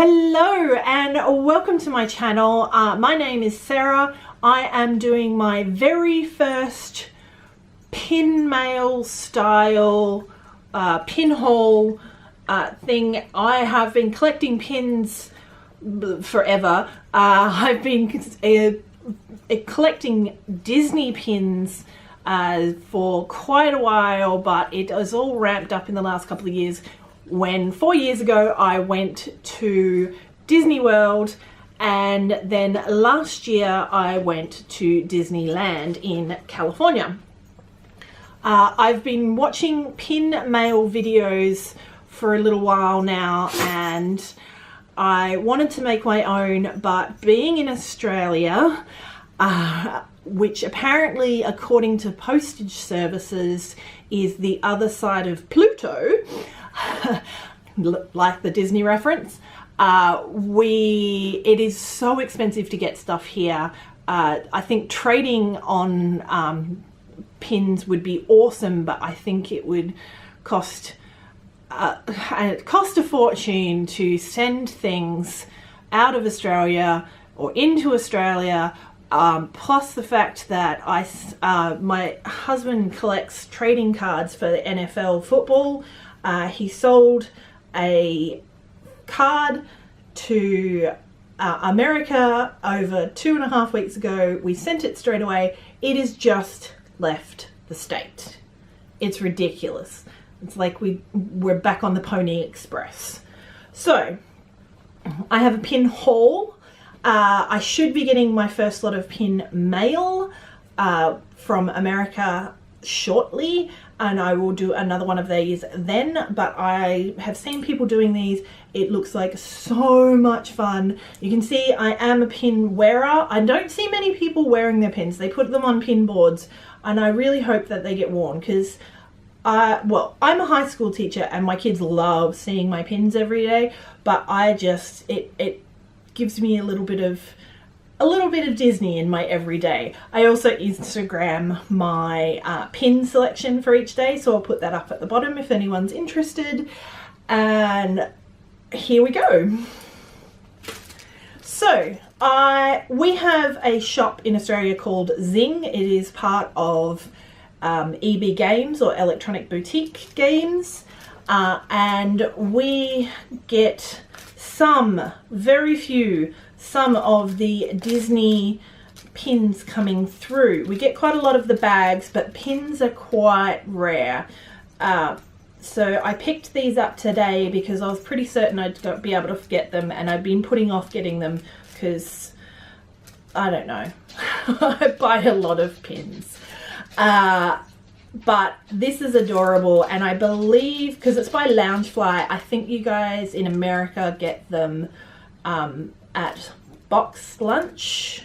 Hello and welcome to my channel. My name is Sarah. I am doing my very first pin mail style pinhole thing. I have been collecting pins forever. I've been collecting Disney pins for quite a while, but it has all ramped up in the last couple of years when 4 years ago I went to Disney World, and then last year I went to Disneyland in California. I've been watching pin mail videos for a little while now, and I wanted to make my own, but being in Australia, which apparently according to postage services is the other side of Pluto, like the Disney reference, it is so expensive to get stuff here. I think trading on pins would be awesome, but I think it would cost a fortune to send things out of Australia or into Australia. Plus the fact that my husband collects trading cards for the NFL football. He sold a card to America over 2.5 weeks ago. We sent it straight away. It has just left the state. It's ridiculous. It's like we're back on the Pony Express. So I have a pin haul. I should be getting my first lot of pin mail from America shortly, and I will do another one of these then, but I have seen people doing these. It looks like so much fun. You can see I am a pin wearer. I don't see many people wearing their pins. They put them on pin boards, and I really hope that they get worn, because well, I'm a high school teacher and my kids love seeing my pins every day, but it gives me a little bit of Disney in my everyday. I also Instagram my pin selection for each day, so I'll put that up at the bottom if anyone's interested. And here we go. So we have a shop in Australia called Zing. It is part of EB Games, or Electronic Boutique Games, and we get very few of the Disney pins coming through. We get quite a lot of the bags, but pins are quite rare. So I picked these up today because I was pretty certain I'd be able to get them, and I've been putting off getting them because, I don't know, I buy a lot of pins. But this is adorable, and I believe, because it's by Loungefly, I think you guys in America get them at Box Lunch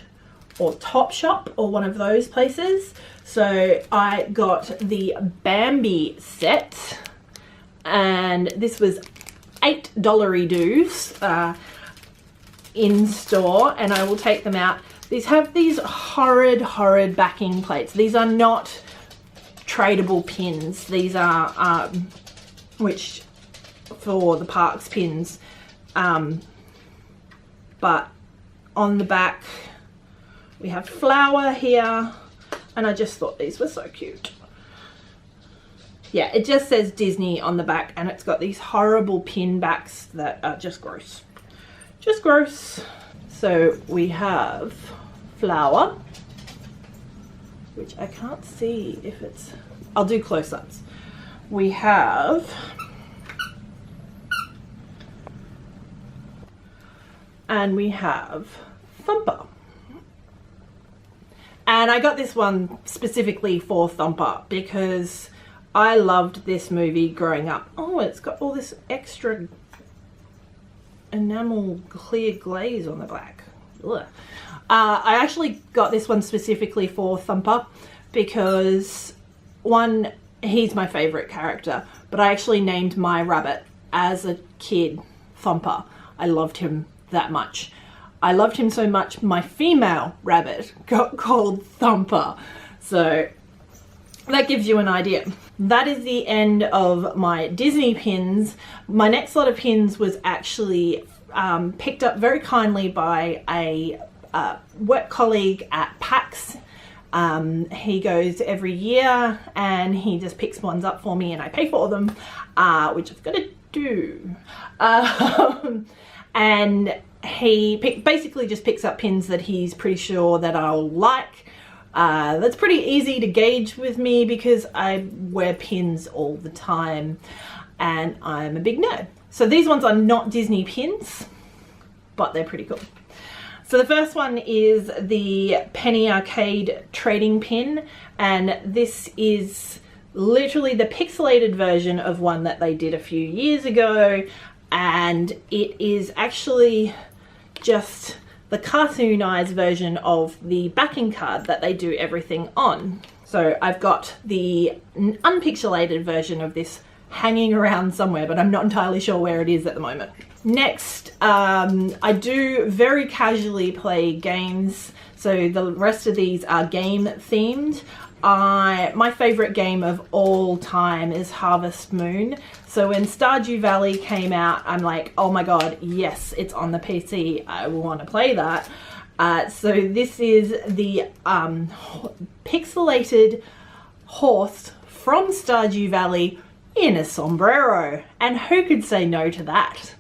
or Topshop or one of those places. So I got the Bambi set, and this was $8 dues in store, and I will take them out. These have these horrid backing plates. These are not tradable pins. These are which for the parks pins, but on the back we have flower here, and I just thought these were so cute. Yeah, it just says Disney on the back, and it's got these horrible pin backs that are just gross. Just gross. So we have flower, which I can't see if it's, I'll do close-ups. We have Thumper. And I got this one specifically for Thumper because I loved this movie growing up. Oh, it's got all this extra enamel clear glaze on the back. Ugh. I actually got this one specifically for Thumper because, one, he's my favorite character, but I actually named my rabbit as a kid Thumper. I loved him that much. I loved him so much, my female rabbit got called Thumper. So that gives you an idea. That is the end of my Disney pins. My next lot of pins was actually picked up very kindly by a work colleague at PAX. He goes every year and he just picks ones up for me and I pay for them, which I've got to do. And he basically just picks up pins that he's pretty sure that I'll like. That's pretty easy to gauge with me because I wear pins all the time and I'm a big nerd. So these ones are not Disney pins, but they're pretty cool. So the first one is the Penny Arcade trading pin, and this is literally the pixelated version of one that they did a few years ago, and it is actually just the cartoonized version of the backing card that they do everything on. So I've got the unpixelated version of this hanging around somewhere, but I'm not entirely sure where it is at the moment. Next, I do very casually play games, so the rest of these are game themed. My favorite game of all time is Harvest Moon. So when Stardew Valley came out, I'm like, oh my god, yes, it's on the PC, I want to play that. So this is the pixelated horse from Stardew Valley in a sombrero, and who could say no to that?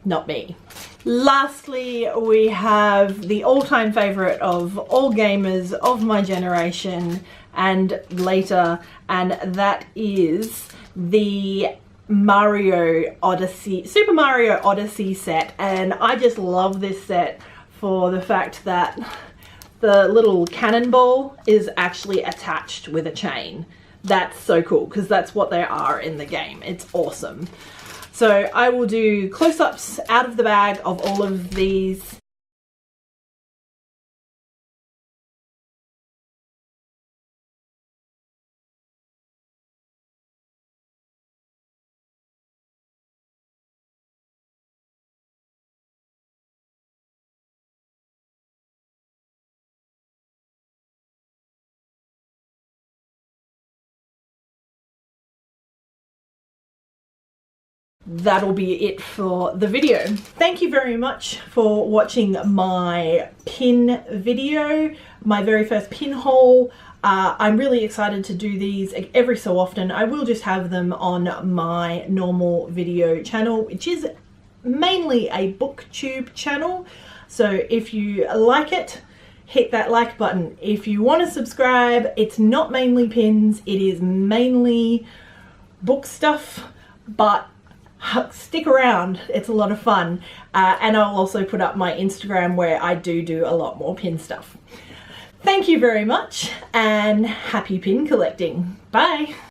Not me. Lastly, we have the all-time favorite of all gamers of my generation and later, and that is the Mario Odyssey, Super Mario Odyssey set. And I just love this set for the fact that the little cannonball is actually attached with a chain. That's so cool because that's what they are in the game. It's awesome. So I will do close-ups out of the bag of all of these. That'll be it for the video. Thank you very much for watching my pin video, my very first pin haul. I'm really excited to do these every so often. I will just have them on my normal video channel, which is mainly a booktube channel. So if you like it, hit that like button. If you want to subscribe, it's not mainly pins, it is mainly book stuff, but stick around, it's a lot of fun. And I'll also put up my Instagram where I do a lot more pin stuff. Thank you very much and happy pin collecting. Bye.